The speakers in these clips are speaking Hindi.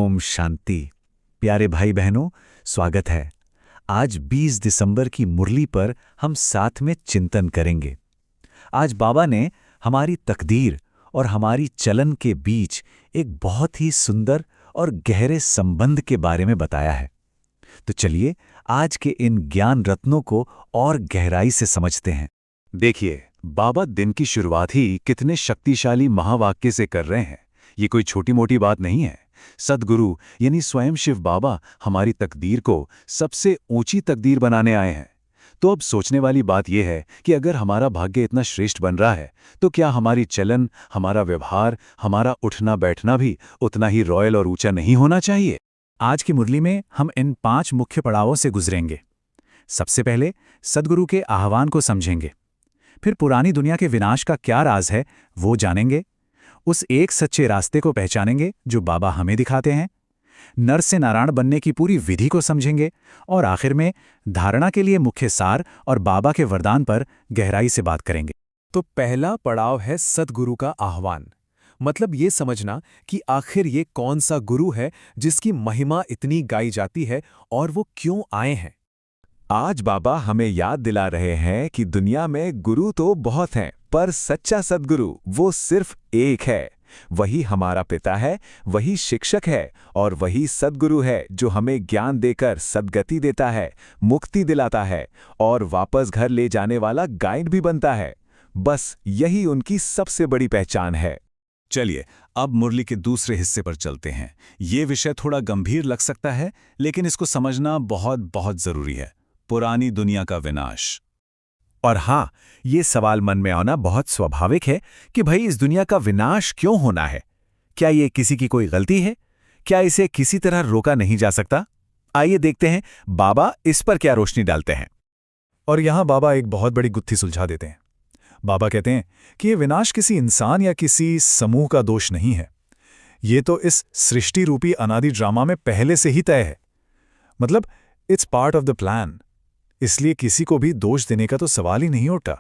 ओम शांति। प्यारे भाई बहनों, स्वागत है। आज 20 दिसंबर की मुरली पर हम साथ में चिंतन करेंगे। आज बाबा ने हमारी तकदीर और हमारी चलन के बीच एक बहुत ही सुंदर और गहरे संबंध के बारे में बताया है। तो चलिए आज के इन ज्ञान रत्नों को और गहराई से समझते हैं। देखिए, बाबा दिन की शुरुआत ही कितने शक्तिशाली महावाक्य से कर रहे हैं। ये कोई छोटी मोटी बात नहीं है। सद्गुरु यानी स्वयं शिव बाबा हमारी तकदीर को सबसे ऊंची तकदीर बनाने आए हैं। तो अब सोचने वाली बात यह है कि अगर हमारा भाग्य इतना श्रेष्ठ बन रहा है तो क्या हमारी चलन, हमारा व्यवहार, हमारा उठना बैठना भी उतना ही रॉयल और ऊंचा नहीं होना चाहिए? आज की मुरली में हम इन 5 मुख्य पड़ावों से गुजरेंगे। सबसे पहले सद्गुरु के आह्वान को समझेंगे, फिर पुरानी दुनिया के विनाश का क्या राज है वो जानेंगे, उस एक सच्चे रास्ते को पहचानेंगे जो बाबा हमें दिखाते हैं, नर से नारायण बनने की पूरी विधि को समझेंगे और आखिर में धारणा के लिए मुख्य सार और बाबा के वरदान पर गहराई से बात करेंगे। तो पहला पड़ाव है सद्गुरु का आह्वान। मतलब ये समझना कि आखिर ये कौन सा गुरु है जिसकी महिमा इतनी गाई जाती है और वो क्यों आए हैं। आज बाबा हमें याद दिला रहे हैं कि दुनिया में गुरु तो बहुत हैं, पर सच्चा सद्गुरु वो सिर्फ एक है। वही हमारा पिता है, वही शिक्षक है और वही सद्गुरु है जो हमें ज्ञान देकर सद्गति देता है, मुक्ति दिलाता है और वापस घर ले जाने वाला गाइड भी बनता है। बस यही उनकी सबसे बड़ी पहचान है। चलिए अब मुरली के दूसरे हिस्से पर चलते हैं। ये विषय थोड़ा गंभीर लग सकता है, लेकिन इसको समझना बहुत बहुत जरूरी है। पुरानी दुनिया का विनाश। और हाँ, ये सवाल मन में आना बहुत स्वाभाविक है कि भाई इस दुनिया का विनाश क्यों होना है? क्या ये किसी की कोई गलती है? क्या इसे किसी तरह रोका नहीं जा सकता? आइए देखते हैं बाबा इस पर क्या रोशनी डालते हैं। और यहाँ बाबा एक बहुत बड़ी गुत्थी सुलझा देते हैं। बाबा कहते हैं कि ये विनाश किसी इंसान या किसी समूह का दोष नहीं है। ये तो इस सृष्टि रूपी अनादि ड्रामा में पहले से ही तय है। मतलब it's part of the plan. इसलिए किसी को भी दोष देने का तो सवाल ही नहीं उठता।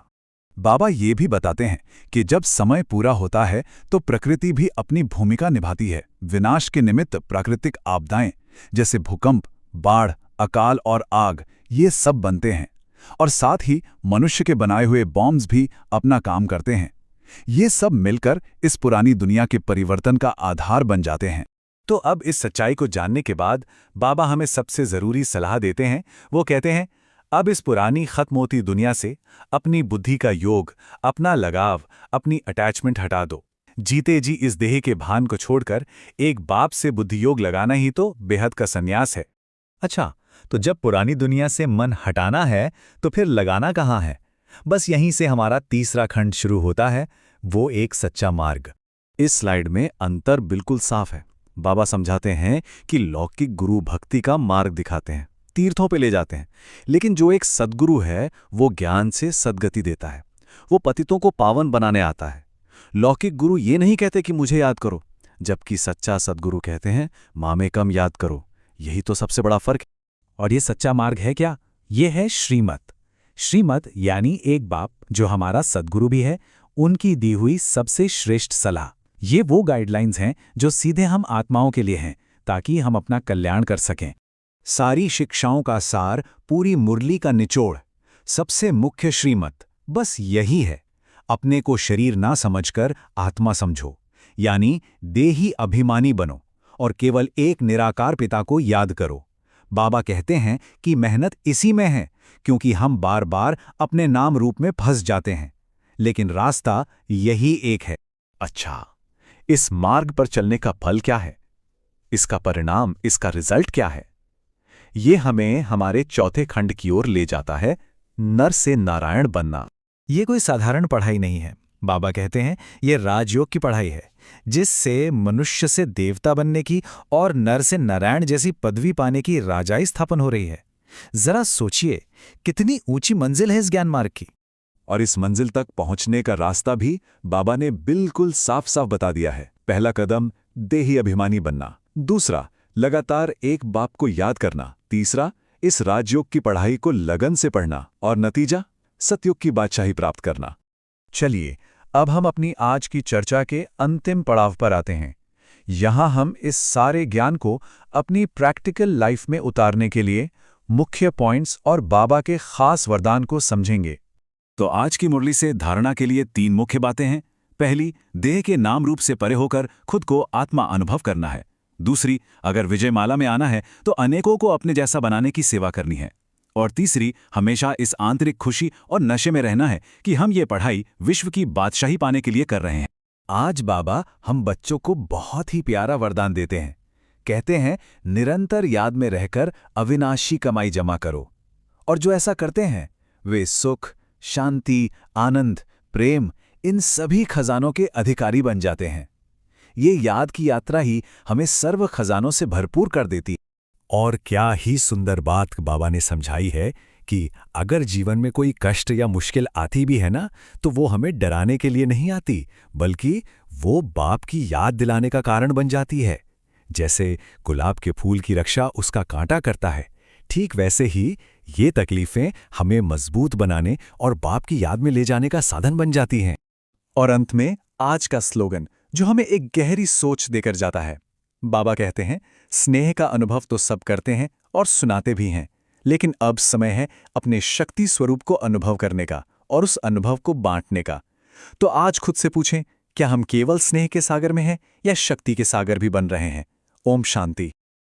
बाबा ये भी बताते हैं कि जब समय पूरा होता है तो प्रकृति भी अपनी भूमिका निभाती है। विनाश के निमित्त प्राकृतिक आपदाएं जैसे भूकंप, बाढ़, अकाल और आग ये सब बनते हैं और साथ ही मनुष्य के बनाए हुए बॉम्ब्स भी अपना काम करते हैं। ये सब मिलकर इस पुरानी दुनिया के परिवर्तन का आधार बन जाते हैं। तो अब इस सच्चाई को जानने के बाद बाबा हमें सबसे जरूरी सलाह देते हैं। वो कहते हैं, अब इस पुरानी खत्म होती दुनिया से अपनी बुद्धि का योग, अपना लगाव, अपनी अटैचमेंट हटा दो। जीते जी इस देह के भान को छोड़कर एक बाप से बुद्धि योग लगाना ही तो बेहद का संन्यास है। अच्छा, तो जब पुरानी दुनिया से मन हटाना है तो फिर लगाना कहाँ है? बस यहीं से हमारा तीसरा खंड शुरू होता है, वो एक सच्चा मार्ग। इस स्लाइड में अंतर बिल्कुल साफ है। बाबा समझाते हैं कि लौकिक गुरु भक्ति का मार्ग दिखाते हैं, तीर्थों पे ले जाते हैं, लेकिन जो एक सद्गुरु है वो ज्ञान से सद्गति देता है। वो पतितों को पावन बनाने आता है। लौकिक गुरु ये नहीं कहते कि मुझे याद करो, जबकि सच्चा सद्गुरु कहते हैं मामे कम याद करो। यही तो सबसे बड़ा फर्क है। और ये सच्चा मार्ग है क्या? ये है श्रीमत। श्रीमत यानी एक बाप जो हमारा सद्गुरु भी है, उनकी दी हुई सबसे श्रेष्ठ सलाह। ये वो गाइडलाइंस हैं जो सीधे हम आत्माओं के लिए हैं, ताकि हम अपना कल्याण कर सकें। सारी शिक्षाओं का सार, पूरी मुरली का निचोड़, सबसे मुख्य श्रीमत बस यही है। अपने को शरीर ना समझकर आत्मा समझो, यानी देही अभिमानी बनो और केवल एक निराकार पिता को याद करो। बाबा कहते हैं कि मेहनत इसी में है, क्योंकि हम बार बार अपने नाम रूप में फंस जाते हैं, लेकिन रास्ता यही एक है। अच्छा, इस मार्ग पर चलने का फल क्या है? इसका परिणाम, इसका रिजल्ट क्या है? ये हमें हमारे चौथे खंड की ओर ले जाता है, नर से नारायण बनना। ये कोई साधारण पढ़ाई नहीं है। बाबा कहते हैं ये राजयोग की पढ़ाई है, जिससे मनुष्य से देवता बनने की और नर से नारायण जैसी पदवी पाने की राजाई स्थापन हो रही है। जरा सोचिए कितनी ऊंची मंजिल है इस ज्ञान मार्ग की। और इस मंजिल तक पहुंचने का रास्ता भी बाबा ने बिल्कुल साफ साफ बता दिया है। पहला कदम देही अभिमानी बनना, दूसरा लगातार एक बाप को याद करना, तीसरा इस राजयोग की पढ़ाई को लगन से पढ़ना और नतीजा सतयुग की बादशाही प्राप्त करना। चलिए अब हम अपनी आज की चर्चा के अंतिम पड़ाव पर आते हैं। यहाँ हम इस सारे ज्ञान को अपनी प्रैक्टिकल लाइफ में उतारने के लिए मुख्य पॉइंट्स और बाबा के खास वरदान को समझेंगे। तो आज की मुरली से धारणा के लिए 3 मुख्य बातें हैं। पहली, देह के नाम रूप से परे होकर खुद को आत्मा अनुभव करना है। दूसरी, अगर विजयमाला में आना है तो अनेकों को अपने जैसा बनाने की सेवा करनी है। और तीसरी, हमेशा इस आंतरिक खुशी और नशे में रहना है कि हम ये पढ़ाई विश्व की बादशाही पाने के लिए कर रहे हैं। आज बाबा हम बच्चों को बहुत ही प्यारा वरदान देते हैं। कहते हैं, निरंतर याद में रहकर अविनाशी कमाई जमा करो। और जो ऐसा करते हैं वे सुख, शांति, आनंद, प्रेम, इन सभी खजानों के अधिकारी बन जाते हैं। ये याद की यात्रा ही हमें सर्व खजानों से भरपूर कर देती। और क्या ही सुंदर बात बाबा ने समझाई है कि अगर जीवन में कोई कष्ट या मुश्किल आती भी है ना, तो वो हमें डराने के लिए नहीं आती, बल्कि वो बाप की याद दिलाने का कारण बन जाती है। जैसे गुलाब के फूल की रक्षा उसका कांटा करता है, ठीक वैसे ही ये तकलीफें हमें मजबूत बनाने और बाप की याद में ले जाने का साधन बन जाती हैं। और अंत में आज का स्लोगन, जो हमें एक गहरी सोच देकर जाता है। बाबा कहते हैं, स्नेह का अनुभव तो सब करते हैं और सुनाते भी हैं, लेकिन अब समय है अपने शक्ति स्वरूप को अनुभव करने का और उस अनुभव को बांटने का। तो आज खुद से पूछें, क्या हम केवल स्नेह के सागर में हैं या शक्ति के सागर भी बन रहे हैं? ओम शांति।